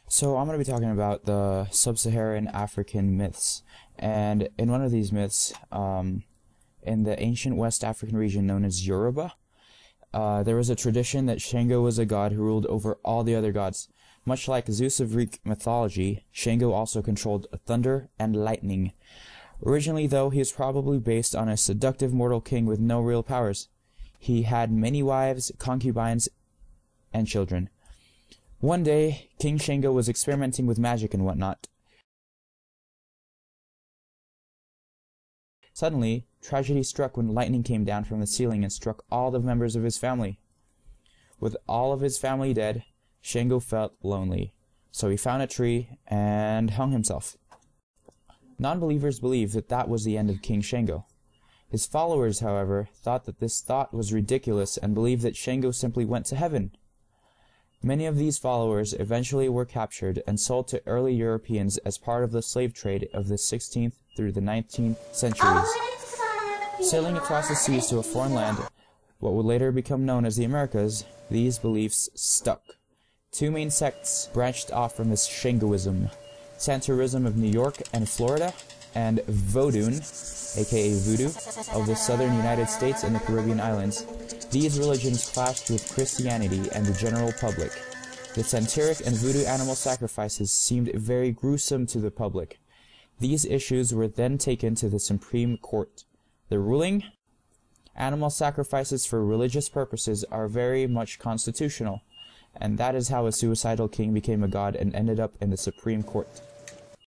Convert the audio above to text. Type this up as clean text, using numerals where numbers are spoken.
So I'm going to be talking about the sub-Saharan African myths, and in one of these myths, in the ancient West African region known as Yoruba, there was a tradition that Shango was a god who ruled over all the other gods. Much like Zeus of Greek mythology, Shango also controlled thunder and lightning. Originally, though, he was probably based on a seductive mortal king with no real powers. He had many wives, concubines, and children. One day, King Shango was experimenting with magic and whatnot. Suddenly, tragedy struck when lightning came down from the ceiling and struck all the members of his family. With all of his family dead, Shango felt lonely, so he found a tree and hung himself. Non-believers believed that that was the end of King Shango. His followers, however, thought that this thought was ridiculous and believed that Shango simply went to heaven. Many of these followers eventually were captured and sold to early Europeans as part of the slave trade of the 16th through the 19th centuries. Sailing across the seas to a foreign land, what would later become known as the Americas, these beliefs stuck. Two main sects branched off from this Shangoism: Santerism of New York and Florida, and Vodun, aka Voodoo, of the southern United States and the Caribbean islands. These religions clashed with Christianity and the general public. The Santeric and Voodoo animal sacrifices seemed very gruesome to the public. These issues were then taken to the Supreme Court. The ruling: animal sacrifices for religious purposes are very much constitutional, and that is how a suicidal king became a god and ended up in the Supreme Court.